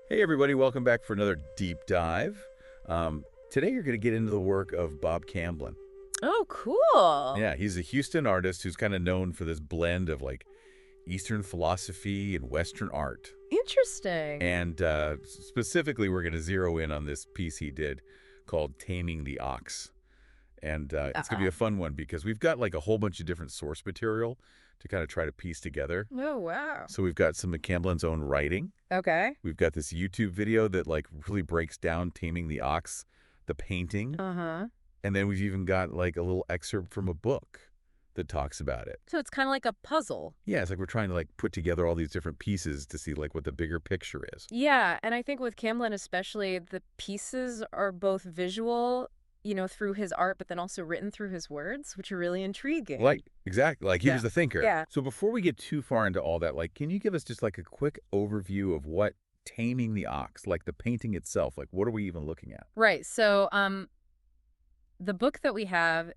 Hey everybody, welcome back for another deep dive. Today you're going to get into the work of Bob Camblin. Oh, cool. Yeah, he's a Houston artist who's kind of known for this blend of like Eastern philosophy and Western art. Interesting. And specifically, we're going to zero in on this piece he did called Taming the Ox. And it's going to be Uh-uh. a fun one because we've got like a whole bunch of different source material to kind of try to piece together. Oh, wow. So we've got some of Camblin's own writing. Okay. We've got this YouTube video that like really breaks down Taming the Ox, the painting, Uh-huh. and then we've even got like a little excerpt from a book that talks about it. So it's kind of like a puzzle. Yeah, it's like we're trying to like put together all these different pieces to see like what the bigger picture is. Yeah, and I think with Camblin especially, the pieces are both visual, through his art, but then also written through his words, which are really intriguing. Like, exactly. Like he Yeah. was the thinker. Yeah. So before we get too far into all that, like, can you give us just like a quick overview of what Taming the Ox, like the painting itself, like what are we even looking at? Right. So, the book that we have,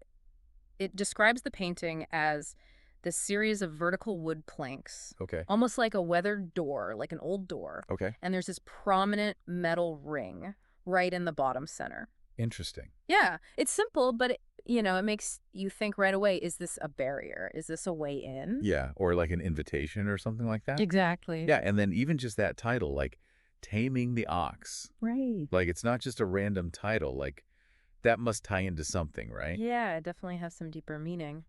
it describes the painting as this series of vertical wood planks, Okay. almost like a weathered door, like an old door. Okay. And there's this prominent metal ring right in the bottom center. Interesting. Yeah, it's simple, but it makes you think right away, is this a barrier? Is this a way in? Yeah. Or like an invitation or something like that. Exactly. Yeah. And then even just that title, like Taming the Ox, Right. like it's not just a random title, like that must tie into something, right? Yeah, it definitely has some deeper meaning.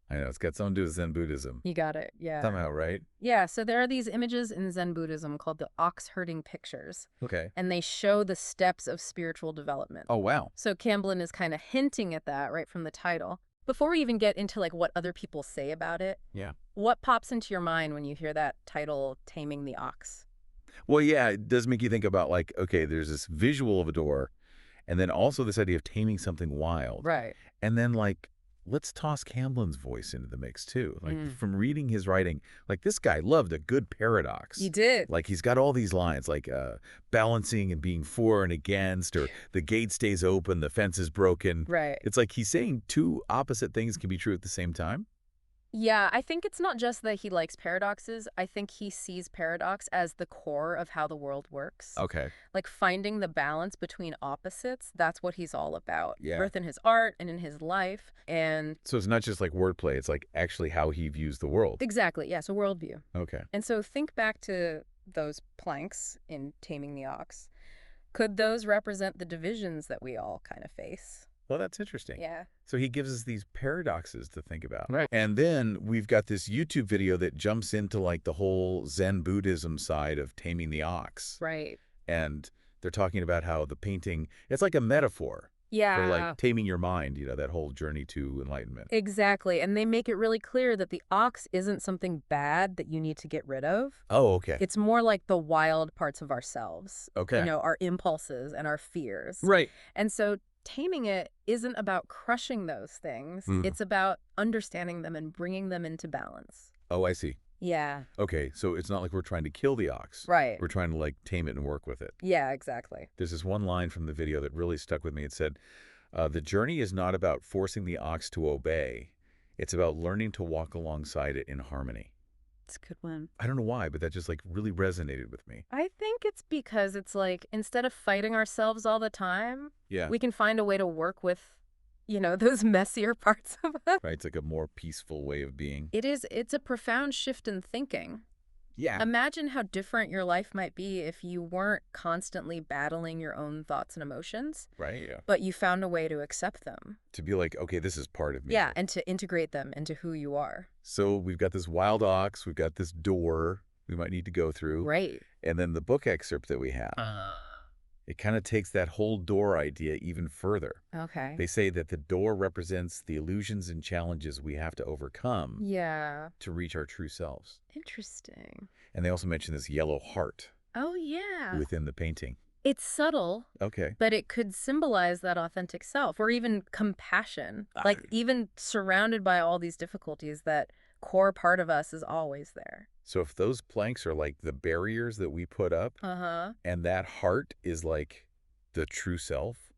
I know. It's got something to do with Zen Buddhism You got it. Yeah. somehow, right? Yeah, so there are these images in Zen Buddhism called the ox herding pictures, Okay. and they show the steps of spiritual development. Oh, wow. So Camblin is kind of hinting at that right from the title. Before we even get into like what other people say about it, Yeah. what pops into your mind when you hear that title, Taming the Ox? Well, yeah, it does make you think about like, okay, there's this visual of a door, and then also this idea of taming something wild. Right. And then like, let's toss Camblin's voice into the mix too. Like from reading his writing, like this guy loved a good paradox. You did. Like he's got all these lines like balancing and being for and against, or the gate stays open, the fence is broken. Right. It's like he's saying two opposite things can be true at the same time. Yeah, I think it's not just that he likes paradoxes. I think he sees paradox as the core of how the world works. Okay. Like finding the balance between opposites, that's what he's all about. Yeah. Both in his art and in his life. And So it's not just like wordplay, it's like actually how he views the world. exactly, yes, a worldview. Okay. And so think back to those planks in Taming the Ox. Could those represent the divisions that we all kind of face? Well, that's interesting. Yeah. So he gives us these paradoxes to think about. Right. And then we've got this YouTube video that jumps into like the whole Zen Buddhism side of taming the ox. Right. And they're talking about how the painting, it's like a metaphor Yeah. for like taming your mind, that whole journey to enlightenment. Exactly. And they make it really clear that the ox isn't something bad that you need to get rid of. Oh, okay. It's more like the wild parts of ourselves. Okay. Our impulses and our fears. Right. And so taming it isn't about crushing those things. Mm. It's about understanding them and bringing them into balance. Oh, I see. Yeah. Okay, so it's not like we're trying to kill the ox. Right. We're trying to like tame it and work with it. Yeah, exactly. There's this one line from the video that really stuck with me. It said, the journey is not about forcing the ox to obey. It's about learning to walk alongside it in harmony. It's a good one. I don't know why, but that just like really resonated with me. I think it's because it's like instead of fighting ourselves all the time, Yeah. we can find a way to work with, those messier parts of us. Right. It's like a more peaceful way of being. It's a profound shift in thinking. Yeah. Imagine how different your life might be if you weren't constantly battling your own thoughts and emotions, Right. Yeah. but you found a way to accept them. To be like, okay, this is part of me. Yeah, and to integrate them into who you are. So we've got this wild ox. We've got this door we might need to go through. Right. And then the book excerpt that we have. It kind of takes that whole door idea even further. Okay. They say that the door represents the illusions and challenges we have to overcome Yeah. to reach our true selves. Interesting. And they also mention this yellow heart Oh, yeah. within the painting. It's subtle, Okay. but it could symbolize that authentic self or even compassion. Like even surrounded by all these difficulties, that core part of us is always there. So if those planks are like the barriers that we put up Uh-huh. and that heart is like the true self,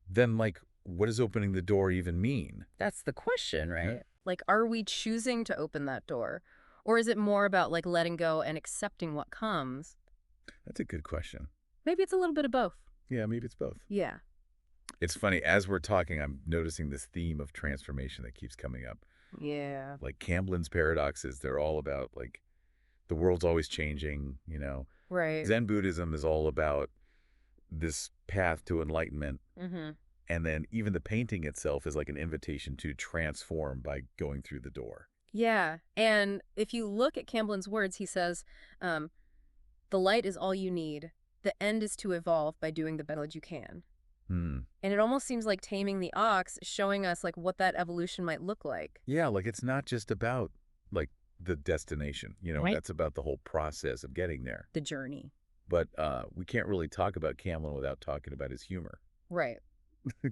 then like what does opening the door even mean? That's the question, right? Yeah. Like, are we choosing to open that door? Or is it more about like letting go and accepting what comes? That's a good question. Maybe it's a little bit of both. Yeah, maybe it's both. Yeah. It's funny, as we're talking, I'm noticing this theme of transformation that keeps coming up. Yeah. Like Camblin's paradoxes, they're all about, like, the world's always changing, Right. Zen Buddhism is all about this path to enlightenment. Mm-hmm. And then even the painting itself is like an invitation to transform by going through the door. Yeah. And if you look at Camblin's words, he says, um, the light is all you need. The end is to evolve by doing the best you can. Hmm. And it almost seems like taming the ox is showing us like what that evolution might look like. Yeah, like it's not just about like the destination, Right. that's about the whole process of getting there. The journey. But we can't really talk about Camblin without talking about his humor. Right.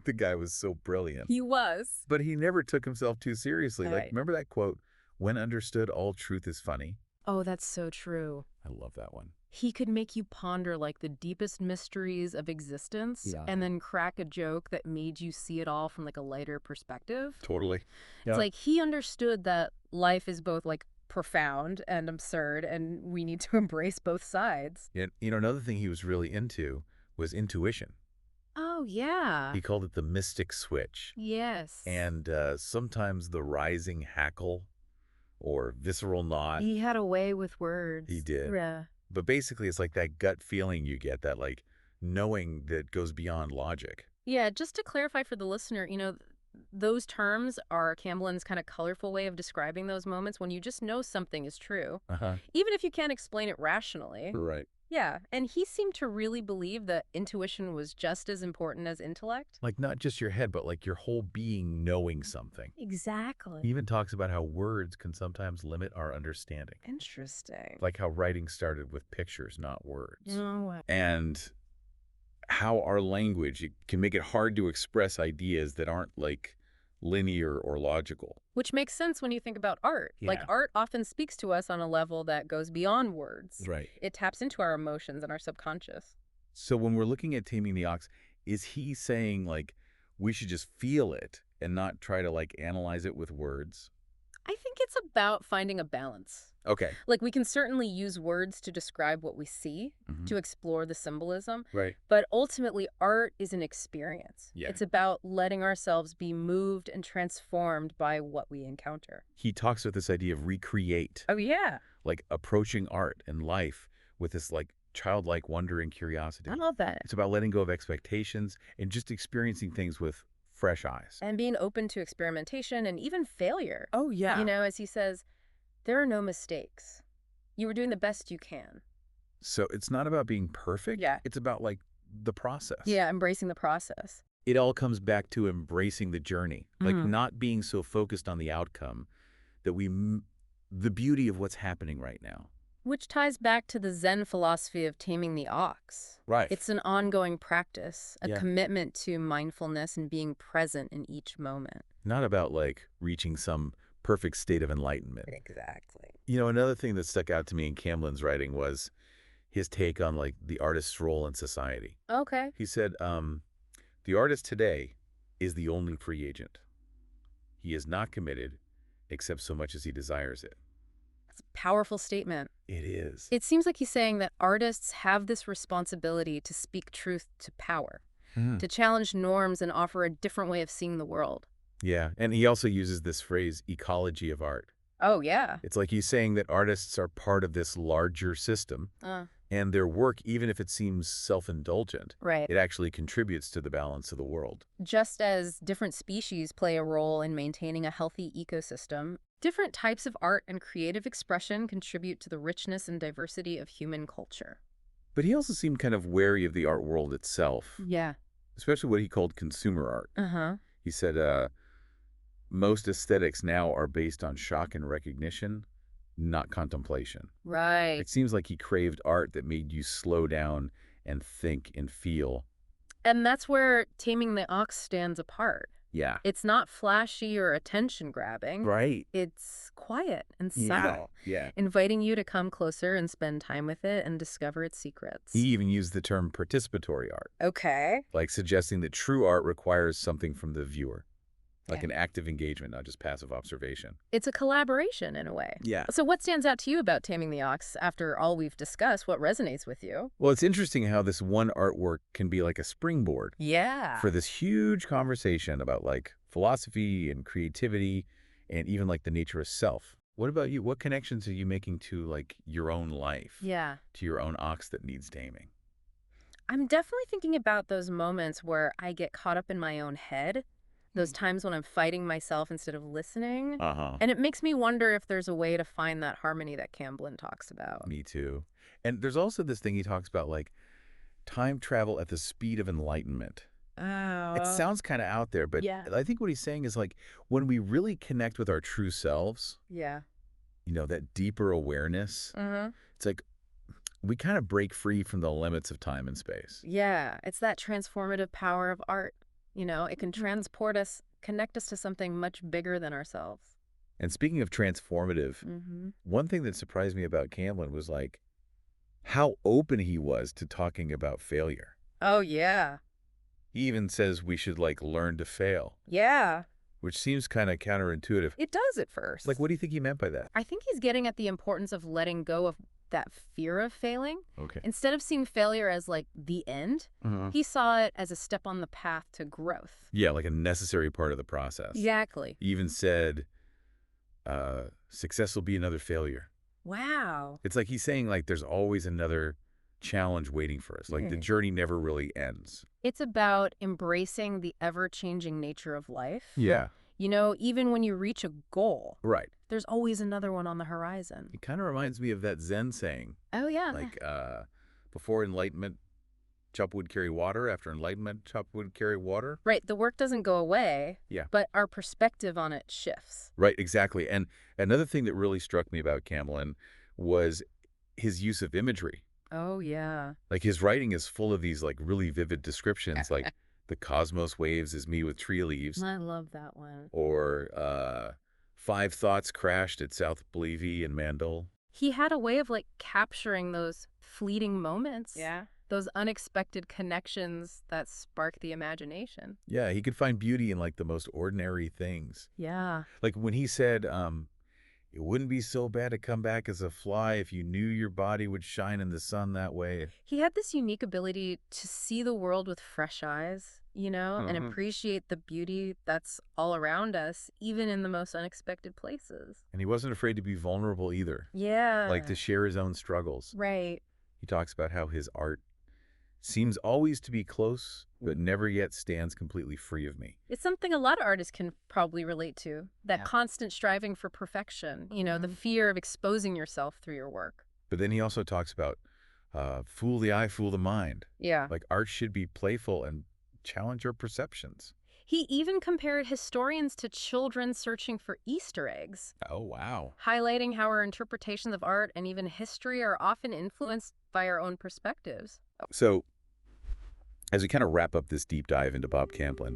The guy was so brilliant. He was. But he never took himself too seriously. Like, Right. remember that quote, "When understood, all truth is funny"? Oh, that's so true. I love that one. He could make you ponder like the deepest mysteries of existence and then crack a joke that made you see it all from like a lighter perspective. Totally. It's like he understood that life is both like profound and absurd and we need to embrace both sides. And, another thing he was really into was intuition. Oh, yeah. He called it the mystic switch. Yes. And sometimes the rising hackle or visceral nod. He had a way with words. He did. Yeah. But basically, it's like that gut feeling you get, that like knowing that goes beyond logic. Yeah, just to clarify for the listener, those terms are Camblin's kind of colorful way of describing those moments when you just know something is true, Uh-huh. even if you can't explain it rationally. Right. Yeah, and he seemed to really believe that intuition was just as important as intellect. Like not just your head, but like your whole being knowing something. He Exactly. even talks about how words can sometimes limit our understanding. Interesting. Like how writing started with pictures, not words. Oh, And how our language it can make it hard to express ideas that aren't like linear or logical. which makes sense when you think about art. Like Yeah. art often speaks to us on a level that goes beyond words. Right. It taps into our emotions and our subconscious. So when we're looking at Taming the Ox, is he saying like we should just feel it and not try to like analyze it with words? I think it's about finding a balance. Okay. Like we can certainly use words to describe what we see, Mhm. to explore the symbolism, Right. but ultimately art is an experience. Yeah. It's about letting ourselves be moved and transformed by what we encounter. He talks with this idea of recreate, Oh, yeah. like approaching art and life with this like childlike wonder and curiosity. I love that. It's about letting go of expectations and just experiencing things with fresh eyes. And being open to experimentation and even failure. Oh, yeah. As he says, there are no mistakes. You were doing the best you can. So it's not about being perfect. Yeah. It's about like the process. Yeah, embracing the process. It all comes back to embracing the journey, like Mhm. not being so focused on the outcome that the beauty of what's happening right now. Which ties back to the Zen philosophy of taming the ox. Right. It's an ongoing practice, a Yeah. commitment to mindfulness and being present in each moment. Not about like reaching some perfect state of enlightenment. Exactly. Another thing that stuck out to me in Camblin's writing was his take on like the artist's role in society. Okay. He said, the artist today is the only free agent. He is not committed except so much as he desires it. That's a powerful statement. It is. It seems like he's saying that artists have this responsibility to speak truth to power, to challenge norms and offer a different way of seeing the world. Yeah, and he also uses this phrase, ecology of art. Oh, yeah. It's like he's saying that artists are part of this larger system, and their work, even if it seems self-indulgent, Right. it actually contributes to the balance of the world. Just as different species play a role in maintaining a healthy ecosystem, different types of art and creative expression contribute to the richness and diversity of human culture. But he also seemed kind of wary of the art world itself, Yeah. especially what he called consumer art. Uh-huh. He said, most aesthetics now are based on shock and recognition, not contemplation. Right. It seems like he craved art that made you slow down and think and feel. And that's where Taming the Ox stands apart. Yeah. It's not flashy or attention-grabbing. Right. It's quiet and Yeah. subtle, Yeah. inviting you to come closer and spend time with it and discover its secrets. He even used the term participatory art, Okay. like suggesting that true art requires something from the viewer. like Okay. an active engagement, not just passive observation. It's a collaboration in a way. Yeah. So what stands out to you about Taming the Ox after all we've discussed? What resonates with you? Well, it's interesting how this one artwork can be like a springboard Yeah. for this huge conversation about like philosophy and creativity and even like the nature of self. What about you? What connections are you making to like your own life, Yeah. to your own ox that needs taming? I'm definitely thinking about those moments where I get caught up in my own head, those times when I'm fighting myself instead of listening. Uh-huh. And it makes me wonder if there's a way to find that harmony that Camblin talks about. Me too. And there's also this thing he talks about like time travel at the speed of enlightenment. It Oh, sounds kind of out there, but yeah. I think what he's saying is like when we really connect with our true selves, Yeah. that deeper awareness, Mm-hmm. it's like we kind of break free from the limits of time and space. Yeah. It's that transformative power of art. It can transport us, connect us to something much bigger than ourselves. And speaking of transformative, Mm-hmm. one thing that surprised me about Camblin was like how open he was to talking about failure. Oh, yeah. He even says we should like learn to fail, Yeah. which seems kind of counterintuitive. It does at first. Like, what do you think he meant by that? I think he's getting at the importance of letting go of that fear of failing. Okay. Instead of seeing failure as like the end, he saw it as a step on the path to growth. Yeah, like a necessary part of the process. Exactly. He even said, success will be another failure. Wow. It's like he's saying like there's always another challenge waiting for us. Like the journey never really ends. It's about embracing the ever-changing nature of life. Yeah. Even when you reach a goal, Right. there's always another one on the horizon. It kind of reminds me of that Zen saying, Oh, yeah. like, before enlightenment, chop wood carry water. After enlightenment, chop wood carry water. Right. The work doesn't go away, Yeah. but our perspective on it shifts. Right, exactly. And another thing that really struck me about Camblin was his use of imagery. Oh, yeah. Like his writing is full of these like really vivid descriptions, like the cosmos waves is me with tree leaves, I love that one. or 5 thoughts crashed at South Bellevue and Mandel. He had a way of like capturing those fleeting moments. Yeah. Those unexpected connections that spark the imagination. Yeah, he could find beauty in like the most ordinary things. Yeah. Like when he said, it wouldn't be so bad to come back as a fly if you knew your body would shine in the sun that way. He had this unique ability to see the world with fresh eyes, and appreciate the beauty that's all around us, even in the most unexpected places. And he wasn't afraid to be vulnerable either, Yeah. like to share his own struggles. Right. He talks about how his art seems always to be close, but never yet stands completely free of me. It's something a lot of artists can probably relate to. That Yeah. constant striving for perfection, the fear of exposing yourself through your work. But then he also talks about fool the eye, fool the mind. Yeah. Like art should be playful and challenge our perceptions. He even compared historians to children searching for Easter eggs, Oh, wow. highlighting how our interpretations of art and even history are often influenced by our own perspectives. So as we kind of wrap up this deep dive into Bob Camblin,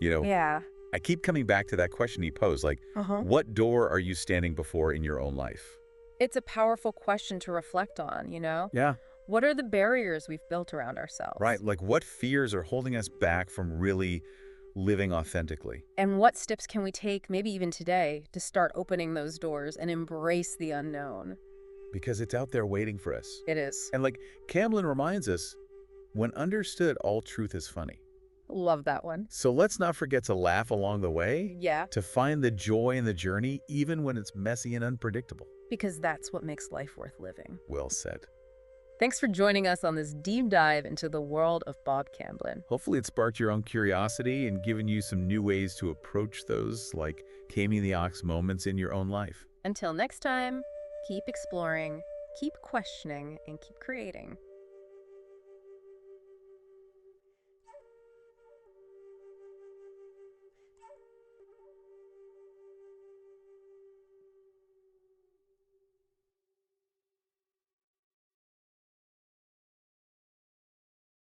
Yeah. I keep coming back to that question he posed, like, what door are you standing before in your own life? It's a powerful question to reflect on, Yeah. What are the barriers we've built around ourselves? Right. Like what fears are holding us back from really living authentically? And what steps can we take, maybe even today, to start opening those doors and embrace the unknown? Because it's out there waiting for us. It is. And like Camblin reminds us, when understood, all truth is funny. Love that one. So let's not forget to laugh along the way, Yeah. to find the joy in the journey, even when it's messy and unpredictable. Because that's what makes life worth living. Well said. Thanks for joining us on this deep dive into the world of Bob Camblin. Hopefully it sparked your own curiosity and given you some new ways to approach those like taming the ox moments in your own life. Until next time, keep exploring, keep questioning, and keep creating.